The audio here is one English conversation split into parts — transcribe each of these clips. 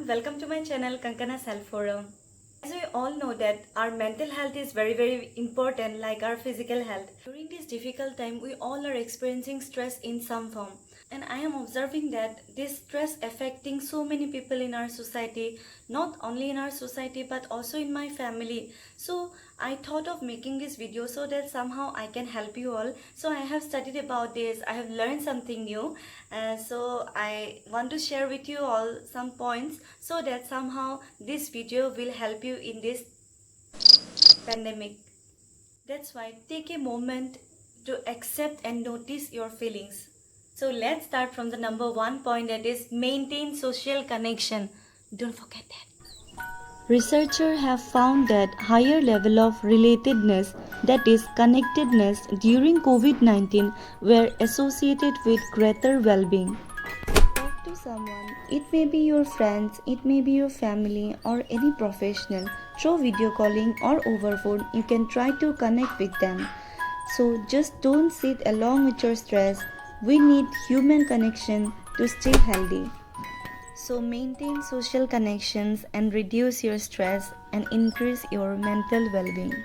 welcome to my channel Kankana Self Forum. As we all know that our mental health is very important like our physical health. During this difficult time, we all are experiencing stress in some form. And I am observing that this stress affecting so many people in our society, not only in our society but also in my family. So I thought of making this video so that somehow I can help you all. So I have studied about this, I have learned something new. So I want to share with you all some points so that somehow this video will help you in this pandemic. That's why take a moment to accept and notice your feelings. So let's start from the number one point, that is maintain social connection. Don't forget that. Researchers have found that higher level of relatedness, that is connectedness, during COVID-19 were associated with greater well-being. Talk to someone. It may be your friends, it may be your family or any professional. Through video calling or over phone, you can try to connect with them. So just don't sit alone with your stress. We need human connection to stay healthy. So maintain social connections and reduce your stress and increase your mental well-being.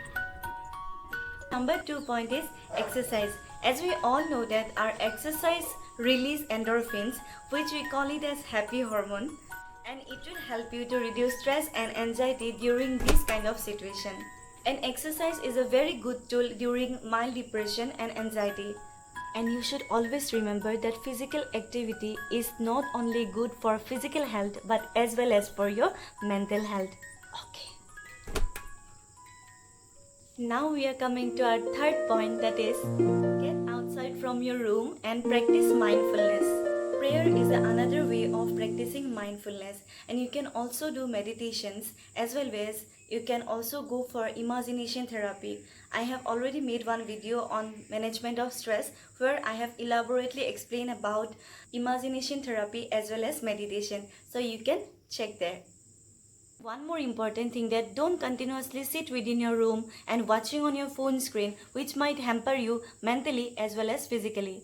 Number 2 point is exercise. As we all know that our exercise release endorphins, which we call it as happy hormone, and it will help you to reduce stress and anxiety during this kind of situation. And exercise is a very good tool during mild depression and anxiety. And you should always remember that physical activity is not only good for physical health but as well as for your mental health. Okay. Now we are coming to our third point, that is get outside from your room and practice mindfulness. Prayer is another way of practicing mindfulness, and you can also do meditations as well as you can also go for imagination therapy. I have already made one video on management of stress where I have elaborately explained about imagination therapy as well as meditation. So you can check there. One more important thing, that don't continuously sit within your room and watching on your phone screen, which might hamper you mentally as well as physically.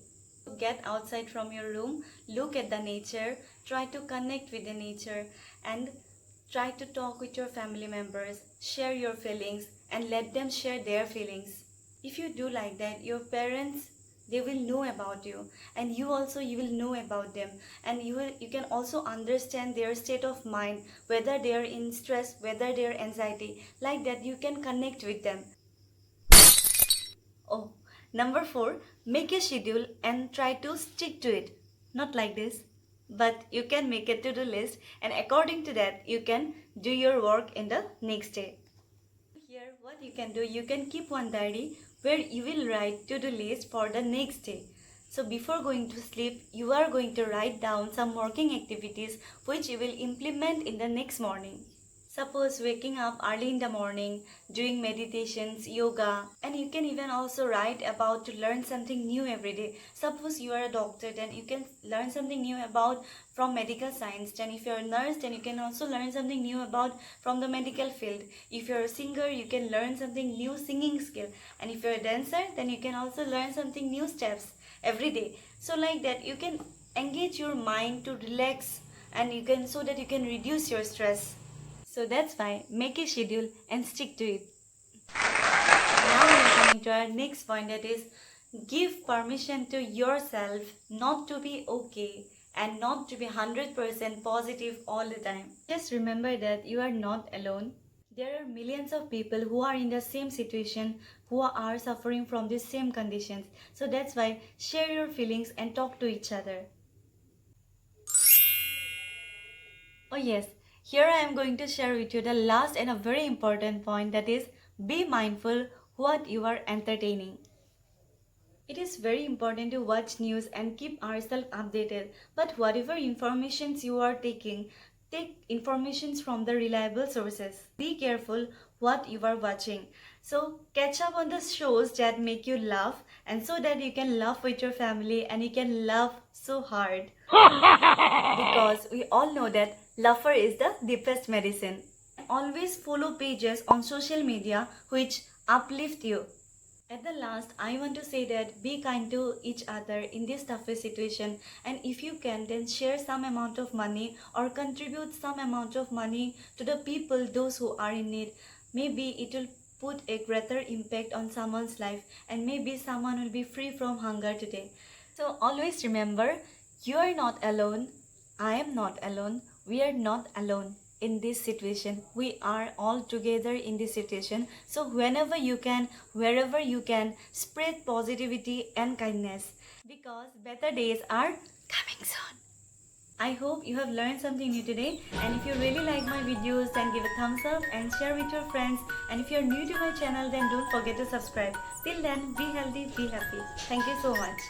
Get outside from your room, look at the nature, try to connect with the nature and try to talk with your family members, share your feelings and let them share their feelings. If you do like that, your parents, they will know about you, and you will know about them, and you can also understand their state of mind, whether they are in stress, whether they are anxiety. Like that you can connect with them. Oh, number 4, make a schedule and try to stick to it. Not like this, but you can make a to-do list, and according to that you can do your work in the next day. Here what you can do, you can keep one diary where you will write to-do list for the next day. So before going to sleep, you are going to write down some working activities which you will implement in the next morning. Suppose waking up early in the morning, doing meditations, yoga, and you can even also write about to learn something new every day. Suppose you are a doctor, then you can learn something new about from medical science. Then if you are a nurse, then you can also learn something new about from the medical field. If you are a singer, you can learn something new singing skill. And if you are a dancer, then you can also learn something new steps every day. So like that you can engage your mind to relax, and you can, so that you can reduce your stress. So that's why make a schedule and stick to it. Now we are coming to our next point, that is give permission to yourself not to be okay and not to be 100% positive all the time. Just remember that you are not alone. There are millions of people who are in the same situation, who are suffering from the same conditions. So that's why share your feelings and talk to each other. Oh yes, here I am going to share with you the last and a very important point, that is be mindful what you are entertaining. It is very important to watch news and keep ourselves updated, but whatever informations you are taking, take informations from the reliable sources. Be careful what you are watching. So catch up on the shows that make you laugh, and so that you can laugh with your family and you can laugh so hard. Because we all know that laughter is the deepest medicine. Always follow pages on social media which uplift you. At the last, I want to say that be kind to each other in this toughest situation, and if you can, then share some amount of money or contribute some amount of money to the people, those who are in need. Maybe it will put a greater impact on someone's life, and maybe someone will be free from hunger today. So always remember, you are not alone. I am not alone. We are not alone in this situation. We are all together in this situation. So whenever you can, wherever you can, spread positivity and kindness, because better days are coming soon. I hope you have learned something new today, and if you really like my videos, then give a thumbs up and share with your friends, and if you are new to my channel, then don't forget to subscribe. Till then, be healthy, be happy. Thank you so much.